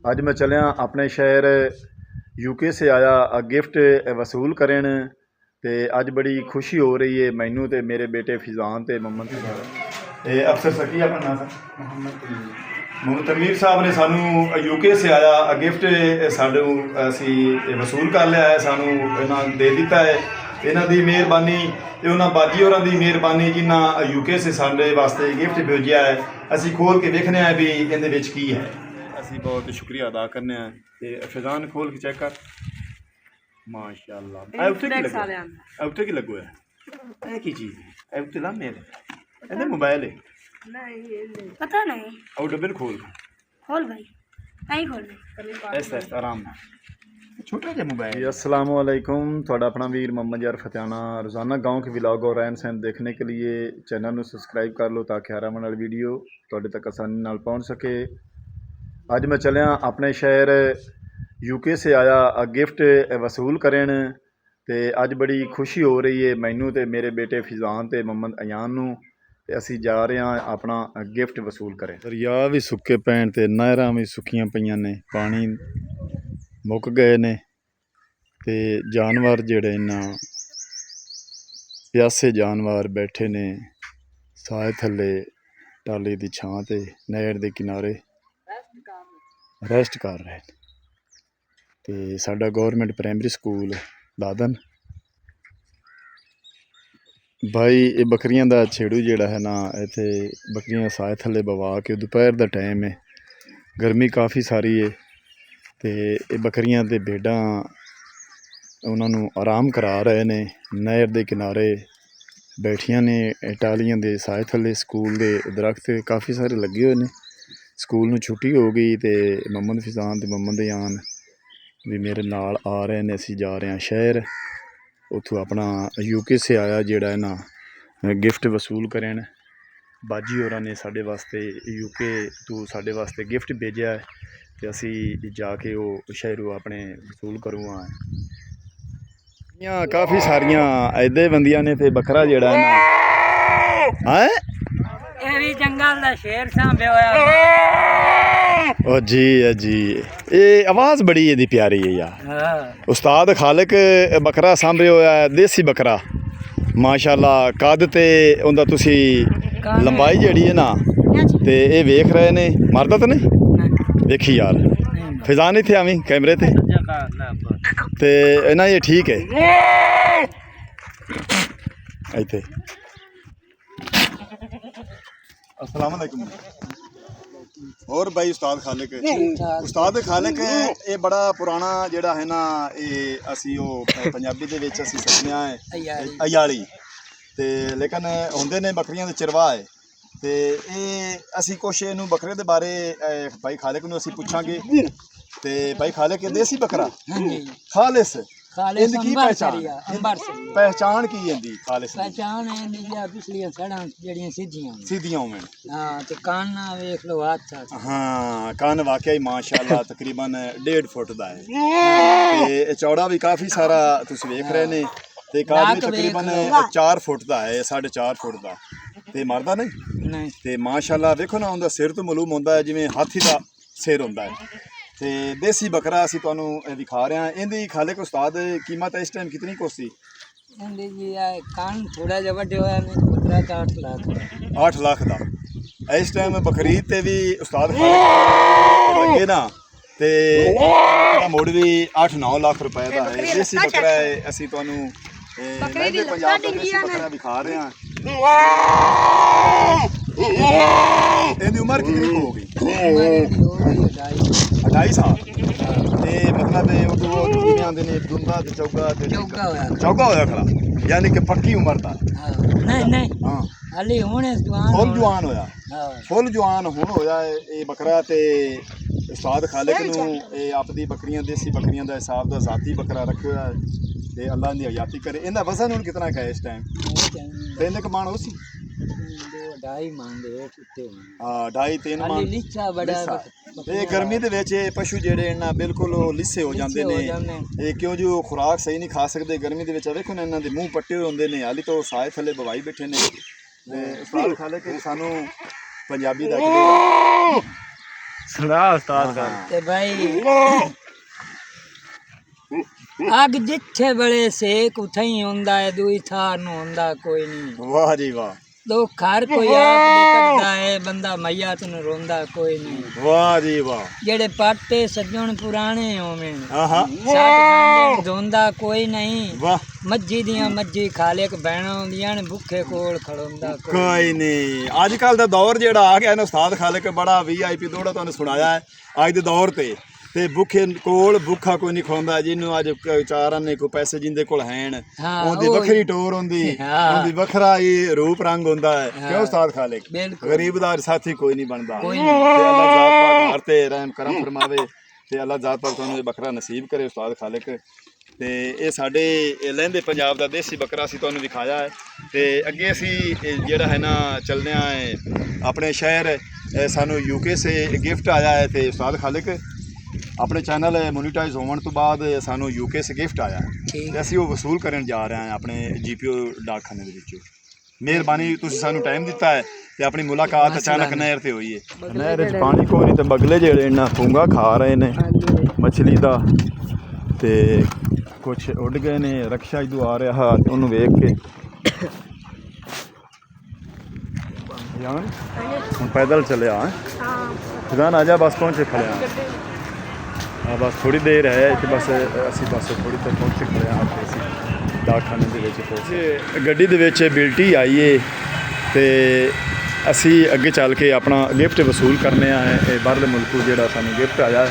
ਅੱਜ मैं चलिया अपने शहर यूके से आया गिफ्ट वसूल करन ते अज बड़ी खुशी हो रही है मैनू ते मेरे बेटे फिजान ते मोहम्मद अफसर सकी अपना नाम सर मोहम्मद तनवीर साहब ने सानू यूके से आया गिफ्ट सानू असी वसूल कर लिया है, सानू इन्हां दे दिता है। इन्हां दी मेहरबानी उन्हां बाजी होरां दी मेहरबानी जिन्हां यूके से साडे वास्ते गिफ्ट भेजिया है। असी खोल के देखने भी इहदे विच की है। असी बहुत शुक्रिया अदा करने ते फिजान खोल के चेक कर माशाअल्लाह। उत्ते की लगो है की चीज़ है उत्ते ला मेरे इहदे मोबाइल है नहीं पता नहीं और डब्बे खोल भाई नहीं खोल ऐसा आराम छोटा जिहा मोबाइल। अस्सलाम वालेकुम, थोड़ा अपना वीर मोहम्मद यार फतेहाना रोज़ाना गाँव के व्लॉग और रहन सहन देखने के लिए चैनल में सब्सक्राइब कर लो ताकि हर आने वाली वीडियो तुहाडे तक आसानी नाल पहुँच सके। अज मैं चलिया अपने शहर यूके से आया गिफ्ट वसूल करन ते अज बड़ी खुशी हो रही है मैनू ते मेरे बेटे फिजान ते मोहम्मद अयान नू ते असी जा रहे हैं अपना गिफ्ट वसूल करें। दरिया भी सुक्के पैण ते नहरां भी सुक्कियां पईयां ने, पानी मुक गए ने ते जानवर जिहड़े इन्ना प्यासे जानवर बैठे ने साए थल्ले टाली दी छां ते नहर दे किनारे रेस्ट कर रहे हैं। तो साडा गौरमेंट प्राइमरी स्कूल दादन भाई ये बकरियां दा छेड़ू जिहड़ा है ना इत्थे बकरियां साए थल्ले बवा के दोपहर दा टाइम है, गर्मी काफ़ी सारी है तो ये बकरियां ते भेडां उन्होंने आराम करा रहे ने। नहर दे किनारे बैठियां ने टालियां दे साए थल्ले। स्कूल दे दरख्त काफ़ी सारे लगे हुए ने। स्कूल नूं छुट्टी हो गई तो मोहम्मद फिजान ते मोहम्मद अयान भी मेरे नाल आ रहे हैं। असी जा रहे हैं शहर, उतों अपना यूके से आया जिहड़ा है ना गिफ्ट वसूल करन। बाजी होरां ने साडे वास्ते यूके तो साडे वास्ते गिफ्ट भेजा है तो असी जाके वो शहरों अपने वसूल करूँगा। काफ़ी सारियां ऐदे बंदियां ने ते बकरा जिहड़ा है ना ये भी जंगल दा शेर सांभे होया। ओ जी ये आवाज़ बड़ी इहदी प्यारी है यार। उस्ताद खालिक बकरा सांभे होया है, देसी बकरा माशाअल्लाह। कद ते उंदा तुसी लंबाई जिहड़ी है ना ते ये वेख रहे ने, मरदा तो नहीं देखी यार। फिजान इत्थे आवी कैमरे ते ना ये ठीक है इत्थे। अस्सलाम वालेकुम। और भाई उस्ताद खालिक ये बड़ा पुराना जिहड़ा है ना ये असी पंजाबी दे विच असी सखने है अयाली ते लेकिन हुंदे ने बकरियां दे चरवाह है ते ये असी कुछ इनू बकरे दे बारे भाई खालिक नूं असी पुछांगे ते भाई खालिक देसी बकरा खालिस इनकी पहचान की इनदी खालिस पहचान है निया पिछलियां सड़ां जेड़ियां सीधियां होवन। हां ते कान वेख लो हाथ। हाँ कान वाकई माशाअल्लाह तकरीबन 1.5 फुट दा है ते चौड़ा भी काफ़ी सारा तुसीं वेख रहे ने ते कान भी तकरीबन 4 फुट दा है, 4.5 फुट दा ते मरदा नहीं ते माशाअल्लाह देखो ना उनका सिर तो मालूम होंदा है जिवें हाथी दा सिर होंदा है। ते देसी बकरा असी तुहानूं दिखा रहे हैं। इहदी खालिक उस्ताद कीमत इस टाइम कितनी कोसी? इहदी जी कान थोड़ा जिहा वड्डे होया ने पुत्रा का 8 लाख 8 लाख दा इस टाइम बकरीद ते भी उस्ताद खालिक लगे ना ते मुड़ भी 8-9 लाख रुपए का है। देसी बकरा है असी तुहानूं महंगे पंजाब दा देसी बकरा दिखा रहे हैं। इहदी उम्र कितनी हो गई? 2.5 साल ते मतलब जिवें आंदे ने दुंदा ते चौगा होया खड़ा यानी कि पक्की उम्र दा नहीं हाँ हाली हुणे फुल जवान होया फुल जवान हुण होया ये बकरा ते उस्ताद खालिक नूं अपनी बकरियां देसी बकरियां दा हिसाब दा जाती बकरा रखे होया ते अल्लाह दी हयाती करे। इहदा वजन हुण कितना है इस टाइम? 3 कमान हो सी 2.5 मांगे हाँ 2.5-3 मान लिस्सा बड़ा ये गर्मी दे विच पशु जिहड़े ना बिल्कुल लिस्से हो जांदे ने ये क्यों जो खुराक सही नहीं खा सकते गर्मी दे विच। देखो ना इन्हां दे मूँह पट्टे होंदे ने हाली तो साए थल्ले बवाई बैठे ने ते उस्ताद खालिक सानू पंजाबी दा ਸੁਣਾ ਉਸਤਾਦ ਕਰ ਤੇ ਭਾਈ ਅੱਗ ਜਿੱਥੇ ਬੜੇ ਸੇਕ ਉਥੇ ਹੀ ਹੁੰਦਾ ਹੈ, ਦੂਈ ਥਾਰ ਨੂੰ ਹੁੰਦਾ ਕੋਈ ਨਹੀਂ। ਵਾਹ ਜੀ ਵਾਹ, ਦੋ ਘਰ ਕੋਈ ਆਪ ਨਿਕਲਦਾ ਹੈ, ਬੰਦਾ ਮਈਆਤ ਨੂੰ ਰੋਂਦਾ ਕੋਈ ਨਹੀਂ। ਵਾਹ ਜੀ ਵਾਹ, ਜਿਹੜੇ ਪਾਟੇ ਸੱਜਣ ਪੁਰਾਣੇ ਹੋਵੇਂ ਆਹਾ ਸਾਡ ਧੋਂਦਾ ਕੋਈ ਨਹੀਂ। ਵਾਹ, ਮੱਝੀ ਦੀਆਂ ਮੱਝੀ ਖਾਲੇਕ ਬਹਿਣਾ ਹੁੰਦੀਆਂ ਨੇ, ਭੁੱਖੇ ਕੋਲ ਖੜੋਂਦਾ ਕੋਈ ਨਹੀਂ। ਅੱਜ ਕੱਲ ਦਾ ਦੌਰ ਜਿਹੜਾ ਆ ਗਿਆ ਨਾ ਉਸਤਾਦ ਖਾਲਿਕ ਬੜਾ VIP ਦੋੜਾ ਤੁਹਾਨੂੰ ਸੁਣਾਇਆ ਹੈ ਅੱਜ ਦੇ ਦੌਰ ਤੇ ਭੁੱਖੇ ਕੋਲ ਭੁੱਖਾ ਕੋਈ ਨਹੀਂ ਖਲੋਂਦਾ। ਜਿਹਨੂੰ ਅੱਜ ਚਾਰਾਂ ਨੇ ਕੋਈ ਪੈਸੇ ਜਿੰਦੇ ਕੋਲ ਹੈਣ ਉਹਦੀ ਵੱਖਰੀ ਟੋਰ ਹੁੰਦੀ, ਉਹਦੀ ਵੱਖਰਾ ਹੀ ਰੂਪ ਰੰਗ ਹੁੰਦਾ ਹੈ। ਕਿਉਂ ਉਸਤਾਦ ਖਾਲਿਕ? ਗਰੀਬ ਦਾ ਸਾਥੀ ਕੋਈ ਨਹੀਂ ਬਣਦਾ। ਤੇ ਅੱਲਾਹ ਜ਼ਾਤ ਪਾਕ ਹਰ ਤੇ ਰਹਿਮ ਕਰਮ ਫਰਮਾਵੇ ਤੇ ਅੱਲਾਹ ਜ਼ਾਤ ਪਾਕ ਤੁਹਾਨੂੰ ਇਹ ਬੱਕਰਾ ਨਸੀਬ ਕਰੇ ਉਸਤਾਦ ਖਾਲਿਕ। ਤੇ ਇਹ ਸਾਡੇ ਲਹਿੰਦੇ ਪੰਜਾਬ ਦਾ ਦੇਸੀ ਬੱਕਰਾ ਅਸੀਂ ਤੁਹਾਨੂੰ ਵਿਖਾਇਆ ਹੈ। ਤੇ ਅੱਗੇ ਅਸੀਂ ਜਿਹੜਾ ਹੈ ਨਾ ਚੱਲਦੇ ਹਾਂ ਆਪਣੇ ਸ਼ਹਿਰ। ਸਾਨੂੰ UK ਸੇ ਗਿਫਟ ਆਇਆ ਹੈ ਤੇ ਉਸਤਾਦ ਖਾਲਿਕ ਆਪਣੇ ਚੈਨਲ ਮੋਨੀਟਾਈਜ਼ ਹੋਣ ਤੋਂ ਬਾਅਦ ਸਾਨੂੰ UK ਸੇ ਗਿਫਟ ਆਇਆ ਤੇ ਅਸੀਂ ਉਹ ਵਸੂਲ ਕਰਨ ਜਾ ਰਹੇ ਹਾਂ ਆਪਣੇ GPO ਡਾਕਖਾਨੇ ਦੇ ਵਿੱਚ। ਮਿਹਰਬਾਨੀ, ਤੁਸੀਂ ਸਾਨੂੰ ਟਾਈਮ ਦਿੱਤਾ ਹੈ ਤੇ ਆਪਣੀ ਮੁਲਾਕਾਤ ਅਚਾਨਕ ਨਹਿਰ ਤੇ ਹੋਈ ਹੈ। ਨਹਿਰ 'ਚ ਪਾਣੀ ਕੋਈ ਨਹੀਂ ਤੇ ਬਗਲੇ ਜਿਹੜੇ ਇਹਨਾਂ ਫੂੰਗਾ ਖਾ ਰਹੇ ਨੇ ਮਛਲੀ ਦਾ ਤੇ ਕੁਛ ਉੱਡ ਗਏ ਨੇ। ਰਕਸ਼ਾ ਜਦੋਂ ਆ ਰਿਹਾ ਉਹਨੂੰ ਵੇਖ ਕੇ ਜਾਨ ਹੁਣ ਪੈਦਲ ਚੱਲਿਆ ਖੁਦਾਨ ਆ ਜਾ ਬਸ ਪਹੁੰਚੇ ਖੜਿਆ ਹਾਂ ਬਸ ਥੋੜੀ ਦੇਰ ਹੈ ਇੱਥੇ ਬਸ ਅਸੀਂ ਬਸ ਥੋੜੀ ਦੇਰ ਪਹੁੰਚੇ ਖੜਿਆ ਹਾਂ ਤੇ ਅਸੀਂ ਡਾਕਖਾਨੇ ਦੇ ਵਿੱਚ ਪਹੁੰਚੇ। ਗੱਡੀ ਦੇ ਵਿੱਚ ਬਿਲਟੀ ਆਈ ਏ ਤੇ ਅਸੀਂ ਅੱਗੇ ਚੱਲ ਕੇ ਆਪਣਾ ਗਿਫਟ ਵਸੂਲ ਕਰਨੇ ਆ। ਇਹ ਬਾਹਰਲੇ ਮੁਲਕੋਂ ਜਿਹੜਾ ਸਾਨੂੰ ਗਿਫਟ ਆਇਆ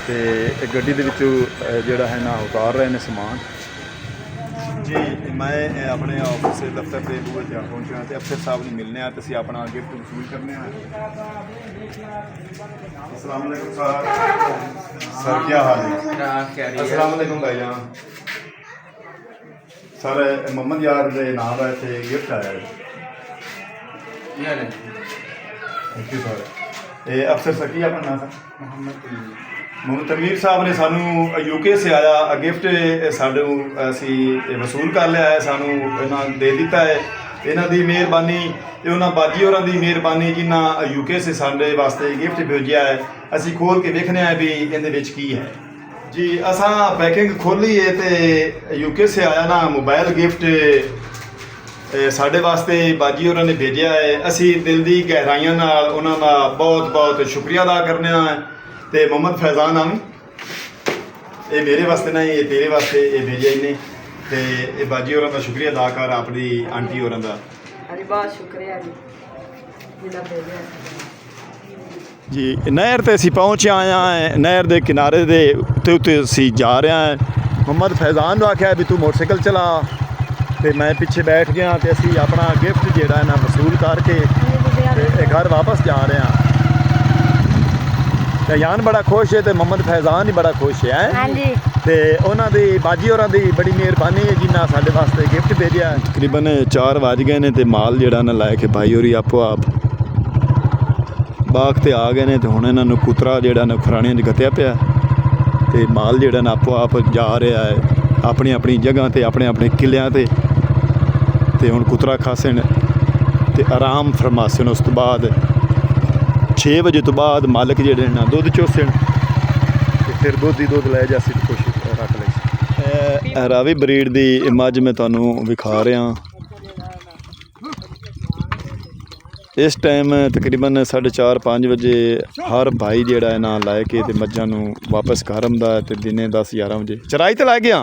ਤੇ ਇਹ ਗੱਡੀ ਦੇ ਵਿੱਚੋਂ ਜਿਹੜਾ ਹੈ ਨਾ ਉਤਾਰ ਰਹੇ ਨੇ ਸਮਾਨ ਜੀ। ਮੈਂ ਆਪਣੇ ਆਫਿਸ ਦੇ ਦਫ਼ਤਰ ਦੇ ਬੂਹੇ 'ਤੇ ਪਹੁੰਚਿਆ ਤੇ ਅਫਸਰ ਸਾਹਿਬ ਨੂੰ ਮਿਲਨੇ ਆ ਤੇ ਅਸੀਂ ਆਪਣਾ ਗਿਫਟ ਵਸੂਲ ਕਰਨੇ ਆ। अस्सलाम वालेकुम सर, क्या हाल है? अस्सलाम वालेकुम भाईजान। सर मोहम्मद यार के नाम है इतने गिफ्ट आया है। Thank you sir. ये अफसर सर की अपना नाम सर? मोहम्मद तनवीर साहब ने सानू UK से आया गिफ्ट साडू असी वसूल कर लिया है, सानू इन्हां दे दिता है। ਇਹਨਾਂ ਦੀ ਮਿਹਰਬਾਨੀ ਤੇ ਉਹਨਾਂ ਬਾਜੀ ਹੋਰਾਂ ਦੀ ਮਿਹਰਬਾਨੀ ਜਿਨ੍ਹਾਂ UK ਸੇ ਸਾਡੇ ਵਾਸਤੇ ਗਿਫਟ ਭੇਜਿਆ ਹੈ। ਅਸੀਂ ਖੋਲ ਕੇ ਵੇਖਨੇ ਆ ਵੀ ਇਹਦੇ ਵਿੱਚ ਕੀ ਹੈ ਜੀ। ਅਸਾਂ ਪੈਕਿੰਗ ਖੋਲੀ ਹੈ ਤੇ UK ਸੇ ਆਇਆ ਨਾ ਮੋਬਾਈਲ ਗਿਫਟ ਸਾਡੇ ਵਾਸਤੇ ਬਾਜੀ ਹੋਰਾਂ ਨੇ ਭੇਜਿਆ ਹੈ। ਅਸੀਂ ਦਿਲ ਦੀ ਗਹਿਰਾਈਆਂ ਨਾਲ ਉਹਨਾਂ ਦਾ ਬਹੁਤ ਬਹੁਤ ਸ਼ੁਕਰੀਆ ਅਦਾ ਕਰਨੇ ਆ। ਤੇ ਮੁਹੰਮਦ ਫੈਜ਼ਾਨ ਆਮ ਇਹ ਮੇਰੇ ਵਾਸਤੇ ਨਹੀਂ, ਇਹ ਤੇਰੇ ਵਾਸਤੇ ਇਹ ਭੇਜਿਆ ਇਹਨੇ ਤੇ ਇਹ ਬਾਜੀ ਹੋਰਾਂ ਦਾ ਸ਼ੁਕਰੀਆ ਅਦਾ ਕਰ ਆਪਣੀ ਆਂਟੀ ਹੋਰਾਂ ਦਾ। ਅਰੇ ਬਹੁਤ ਸ਼ੁਕਰੀਆ ਜੀ ਜਿਹਦਾ ਭੇਜਿਆ ਜੀ। ਨਹਿਰ ਤੇ ਅਸੀਂ ਪਹੁੰਚ ਆਏ ਹਾਂ। ਨਹਿਰ ਦੇ ਕਿਨਾਰੇ ਦੇ ਉੱਤੇ ਅਸੀਂ ਜਾ ਰਹੇ ਹਾਂ। ਮੁਹੰਮਦ ਫੈਜ਼ਾਨ ਨੂੰ ਆਖਿਆ ਵੀ ਤੂੰ ਮੋਟਰਸਾਈਕਲ ਚਲਾ ਤੇ ਮੈਂ ਪਿੱਛੇ ਬੈਠ ਗਿਆ ਤੇ ਅਸੀਂ ਆਪਣਾ ਗਿਫਟ ਜਿਹੜਾ ਨਾ ਵਸੂਲ ਕਰਕੇ ਤੇ ਘਰ ਵਾਪਸ ਜਾ ਰਹੇ ਹਾਂ। ਤੇ ਯਾਨ ਬੜਾ ਖੁਸ਼ ਹੈ ਤੇ ਮੁਹੰਮਦ ਫੈਜ਼ਾਨ ਹੀ ਬੜਾ ਖੁਸ਼ ਹੈ। ਹਾਂਜੀ ਤੇ ਉਹਨਾਂ ਦੀ ਬਾਜੀ ਹੋਰਾਂ ਦੀ ਬੜੀ ਮਿਹਰਬਾਨੀ ਹੈ ਜਿਨ੍ਹਾਂ ਸਾਡੇ ਵਾਸਤੇ ਗਿਫਟ ਭੇਜਿਆ। ਤਕਰੀਬਨ 4 ਵੱਜ ਗਏ ਨੇ ਤੇ ਮਾਲ ਜਿਹੜਾ ਨਾ ਲੈ ਕੇ ਭਾਈ ਹੋਰੀ ਆਪੋ ਆਪ ਬਾਗ ਤੇ ਆ ਗਏ ਨੇ ਤੇ ਹੁਣ ਇਹਨਾਂ ਨੂੰ ਕੁਤਰਾ ਜਿਹੜਾ ਨਾ ਖਰਾਣੀਆਂ 'ਚ ਗਤਿਆ ਪਿਆ ਤੇ ਮਾਲ ਜਿਹੜਾ ਨਾ ਆਪੋ ਆਪ ਜਾ ਰਿਹਾ ਹੈ ਆਪਣੀ ਆਪਣੀ ਜਗ੍ਹਾ ਤੇ ਆਪਣੇ ਆਪਣੇ ਕਿਲਿਆਂ ਤੇ ਹੁਣ ਕੁਤਰਾ ਖਾਸਣ ਤੇ ਆਰਾਮ ਫਰਮਾਸਣ। ਉਸ ਤੋਂ ਬਾਅਦ 6 ਵਜੇ ਤੋਂ ਬਾਅਦ ਮਾਲਕ ਜਿਹੜੇ ਨਾ ਦੁੱਧ ਚੋਸਣ ਤੇ ਫਿਰ ਦੁੱਧ ਲੈ ਜਾ ਸੀ ਕੋਸ਼ਿਸ਼ ਰੱਖ ਲਈ। ਰਾਵੀ ਬਰੀਡ ਦੀ ਮੱਝ ਮੈਂ ਤੁਹਾਨੂੰ ਵਿਖਾ ਰਿਹਾ। ਇਸ ਟਾਈਮ ਤਕਰੀਬਨ 4:30-5 ਵਜੇ ਹਰ ਭਾਈ ਜਿਹੜਾ ਹੈ ਨਾ ਲੈ ਕੇ ਤੇ ਮੱਝਾਂ ਨੂੰ ਵਾਪਸ ਘਰ ਆਉਂਦਾ ਹੈ ਤੇ ਦਿਨੇ 10-11 ਵਜੇ ਚਰਾਈ ਤੇ ਲੈ ਗਿਆ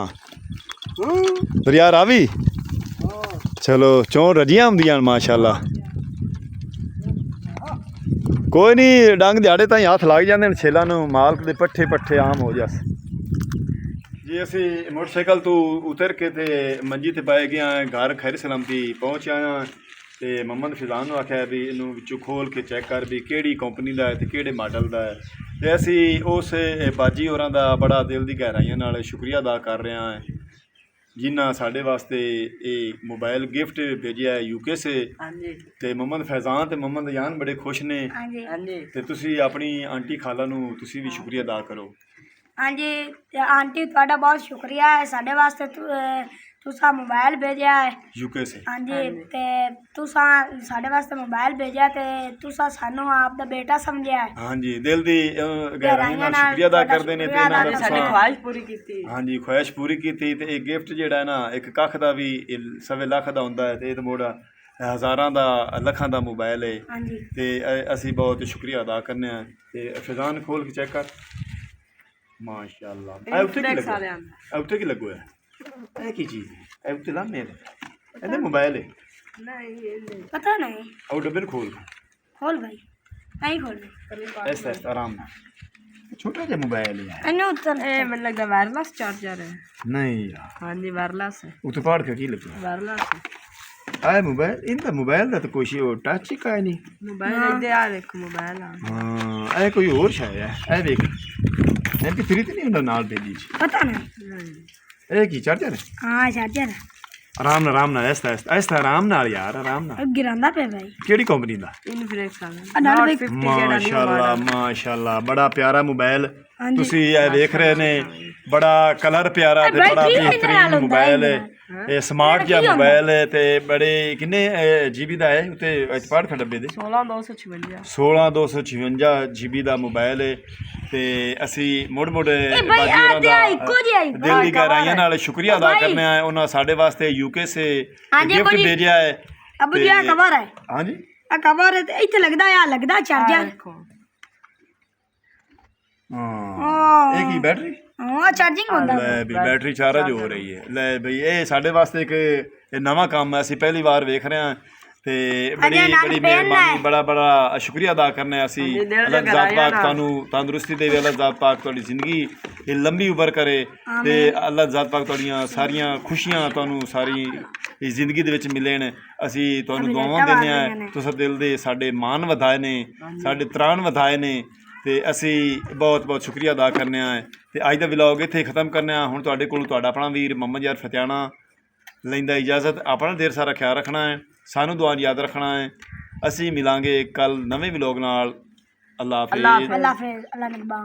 ਦਰਿਆ ਰਾਵੀ। ਚਲੋ ਚੋਂ ਰਜੀਆਂ ਹੁੰਦੀਆਂ ਮਾਸ਼ਾਅੱਲਾ। ਕੋਈ ਨਹੀਂ ਡੰਗ ਦਿਹਾੜੇ ਤਾਂ ਹੱਥ ਲੱਗ ਜਾਂਦੇ ਨੇ ਛੇਲਾਂ ਨੂੰ। ਮਾਲਕ ਦੇ ਪੱਠੇ ਆਮ ਹੋ ਜਾਸ ਜੀ। ਅਸੀਂ ਮੋਟਰਸਾਈਕਲ ਤੋਂ ਉਤਰ ਕੇ ਤੇ ਮੰਜੀ ਤੇ ਬਹਿ ਗਿਆ ਘਰ ਖੈਰ ਸਲਾਮਤੀ ਪਹੁੰਚ ਆਇਆ ਤੇ ਮੁਹੰਮਦ ਫੈਜ਼ਾਨ ਨੂੰ ਆਖਿਆ ਵੀ ਇਹਨੂੰ ਵਿੱਚੋਂ ਖੋਲ ਕੇ ਚੈੱਕ ਕਰ ਵੀ ਕਿਹੜੀ ਕੰਪਨੀ ਦਾ ਹੈ ਤੇ ਕਿਹੜੇ ਮਾਡਲ ਦਾ ਹੈ। ਤੇ ਅਸੀਂ ਉਸ ਬਾਜੀ ਹੋਰਾਂ ਦਾ ਬੜਾ ਦਿਲ ਦੀ ਗਹਿਰਾਈਆਂ ਨਾਲ ਸ਼ੁਕਰੀਆ ਅਦਾ ਕਰ ਰਹੇ ਹਾਂ ਜਿਨ੍ਹਾਂ ਸਾਡੇ ਵਾਸਤੇ ਇਹ ਮੋਬਾਈਲ ਗਿਫਟ ਭੇਜਿਆ UK ਸੇ। ਤੇ ਮੁਹੰਮਦ ਫੈਜ਼ਾਨ ਤੇ ਮੁਹੰਮਦ ਯਾਨ ਬੜੇ ਖੁਸ਼ ਨੇ ਤੇ ਤੁਸੀਂ ਆਪਣੀ ਆਂਟੀ ਖਾਲਾ ਨੂੰ ਤੁਸੀਂ ਵੀ ਸ਼ੁਕਰੀਆ ਅਦਾ ਕਰੋ। ਹਾਂਜੀ ਆਂਟੀ ਤੁਹਾਡਾ ਬਹੁਤ ਸ਼ੁਕਰੀਆ ਹੈ ਸਾਡੇ ਵਾਸਤੇ। तुसा मोबाइल भेजा है यूके से हाँ जी ते तुसा साढ़े वास्ते मोबाइल भेजा ते तुसा सानू आप दा बेटा समझिया है हाँ जी दिल दी गहराइयां नाल शुक्रिया अदा करदे ने ते इन्हां दा ਸਾਡੀ तुसां ਖੁਆਇਸ਼ ਪੂਰੀ ਕੀਤੀ हाँ जी ख्वाहिश पूरी की ते एक गिफ्ट जेड़ा है ना एक कख दा भी सवे लख दा हुंदा है ते इह मोड़ा हज़ारां दा लखां दा मोबाइल है हाँ जी ते असी बहुत शुक्रिया अदा करने हैं ते फिजान खोल के चेक कर माशाअल्लाह उत्ते की लगो है ਇਹ ਕੀ ਚੀਜ਼ ਹੈ ਇਹ ਉੱਤੇ ਲਾਮੇ ਇਹਦੇ ਮੋਬਾਈਲ ਹੈ पता नहीं ਉਹ ਡੱਬੇ ਨੂੰ ਖੋਲ खोल भाई नहीं खोल भाई ਇਸ ਤਰ੍ਹਾਂ ਆਰਾਮ ਨਾਲ ਛੋਟਾ ਜਿਹਾ ਮੋਬਾਈਲ ਹੈ अनु उतर ਇਹ ਮੈਨੂੰ ਲੱਗਦਾ ਵਾਇਰਲੈਸ ਚਾਰਜਰ ਹੈ ਨਹੀਂ ਯਾਰ ਹਾਂਜੀ ਵਾਇਰਲੈਸ ਹੈ ਉੱਤੇ ਪਾੜ ਕੇ ਕੀ ਲੱਗਿਆ ਵਾਇਰਲੈਸ ਹੈ ਆਹ ਮੋਬਾਈਲ ਇਹਦਾ ਮੋਬਾਈਲ ਦਾ ਤਾਂ ਕੋਈ ਉਹ ਟੱਚ ਹੀ ਕਾਇ ਨਹੀਂ ਮੋਬਾਈਲ ਦੇ ਆ ਦੇਖੋ ਮੋਬਾਈਲ ਆ ਹਾਂ ਇਹ ਕੋਈ ਹੋਰ ਸ਼ਾਇ ਹੈ ਇਹ ਦੇਖ MP3 ਤੇ ਨਹੀਂ ਹੁੰਦਾ ਨਾਲ ਭੇਜੀ ਚ पता नहीं ਇਹ ਕੀ ਚਾਰਜਰ ਹੈ हाँ चार्जर है ਆਰਾਮ ਨਾਲ ਇਸ ਤਰ੍ਹਾਂ ਆਰਾਮ ਨਾਲ ਯਾਰ ਆਰਾਮ ਨਾਲ गिरांदा पे भाई ਕਿਹੜੀ ਕੰਪਨੀ ਦਾ ਇਨਫਿਨਿਕਸ ਆ अनार Note 50 ਜਿਹੜਾ new ਮਾਸ਼ਾਅੱਲਾ ਮਾਸ਼ਾਅੱਲਾ ਬੜਾ ਪਿਆਰਾ ਮੋਬਾਈਲ ਤੁਸੀਂ ਇਹ ਵੇਖ ਰਹੇ ਨੇ ਬੜਾ ਕਲਰ ਪਿਆਰਾ ਤੇ ਬੜਾ ਬਿਹਤਰੀਨ ਮੋਬਾਈਲ ਹੈ ਇਹ ਸਮਾਰਟ ਜਿਹਾ ਮੋਬਾਈਲ ਹੈ ਤੇ ਬੜੇ ਕਿੰਨੇ GB ਦਾ ਹੈ ਉੱਤੇ ਇਤਪਾੜ ਖੱਡਬੇ ਦੇ 16256 GB ਦਾ ਮੋਬਾਈਲ ਹੈ ਤੇ ਅਸੀਂ ਮੁੜ ਬਾਜੀਆਂ ਦਾ ਦਿਲ ਦੀ ਗਹਿਰਾਈਆਂ ਨਾਲ ਸ਼ੁਕਰੀਆ ਅਦਾ ਕਰਨਾ ਹੈ ਉਹਨਾਂ ਸਾਡੇ ਵਾਸਤੇ UK ਸੇ ਗਿਫਟ ਭੇਜਿਆ ਹੈ अबू जी कवर है ਹਾਂਜੀ आ कवर है इथे लगदा है लगदा चार्जर ਹਾਂ ਇਹ ਕੀ ਬੈਟਰੀ हां चार्जिंग होंदा ਲੈ ਵੀ ਬੈਟਰੀ ਚਾਰਜ ਹੋ ਰਹੀ ਹੈ ਲੈ ਬਈ ਇਹ ਸਾਡੇ ਵਾਸਤੇ ਇੱਕ ਇਹ ਨਵਾਂ ਕੰਮ ਹੈ ਅਸੀਂ ਪਹਿਲੀ ਵਾਰ ਵੇਖ ਰਹੇ ਹਾਂ ਤੇ ਬੜੀ ਮਿਹਰਬਾਨੀ ਬੜਾ ਸ਼ੁਕਰੀਆ ਅਦਾ ਕਰਨਾ ਹੈ ਅਸੀਂ ਅੱਲਾਹ ਜ਼ਾਤ ਪਾਕ ਤੁਹਾਨੂੰ ਤੰਦਰੁਸਤੀ ਦੇਵੇ ਅੱਲਾਹ ਜ਼ਾਤ ਪਾਕ ਤੁਹਾਡੀ ਜ਼ਿੰਦਗੀ ਇਹ ਲੰਬੀ ਉਮਰ ਕਰੇ ਤੇ ਅੱਲਾਹ ਜ਼ਾਤ ਪਾਕ ਤੁਹਾਡੀਆਂ ਸਾਰੀਆਂ ਖੁਸ਼ੀਆਂ ਤੁਹਾਨੂੰ ਸਾਰੀ ਇਸ ਜ਼ਿੰਦਗੀ ਦੇ ਵਿੱਚ ਮਿਲਣ ਅਸੀਂ ਤੁਹਾਨੂੰ ਦੁਆਵਾਂ ਦਿੰਦੇ ਹਾਂ ਤੁਸੀਂ ਦਿਲ ਦੇ ਸਾਡੇ ਮਾਣ ਵਧਾਏ ਨੇ ਸਾਡੇ ਤਰਾਣ ਵਧਾਏ ਨੇ ਤੇ ਅਸੀਂ ਬਹੁਤ ਸ਼ੁਕਰੀਆ ਅਦਾ ਕਰਨੇ ਆ ਤੇ ਅੱਜ ਦਾ ਵਲੌਗ ਇੱਥੇ ਖਤਮ ਕਰਨੇ ਆ ਹੁਣ ਤੁਹਾਡੇ ਕੋਲ ਤੁਹਾਡਾ ਆਪਣਾ ਵੀਰ ਮੁਹੰਮਦ ਯਾਰ ਫਤਿਆਣਾ ਲੈਂਦਾ ਇਜਾਜ਼ਤ ਆਪਣਾ ਦੇਰ ਸਾਰਾ ਖਿਆਲ ਰੱਖਣਾ ਹੈ ਸਾਨੂੰ ਦੁਆ ਯਾਦ ਰੱਖਣਾ ਹੈ ਅਸੀਂ ਮਿਲਾਂਗੇ ਕੱਲ ਨਵੇਂ ਵਲੌਗ ਨਾਲ ਅੱਲਾਹ ਹਾਫਿਜ਼ अल्लाह निगहबान।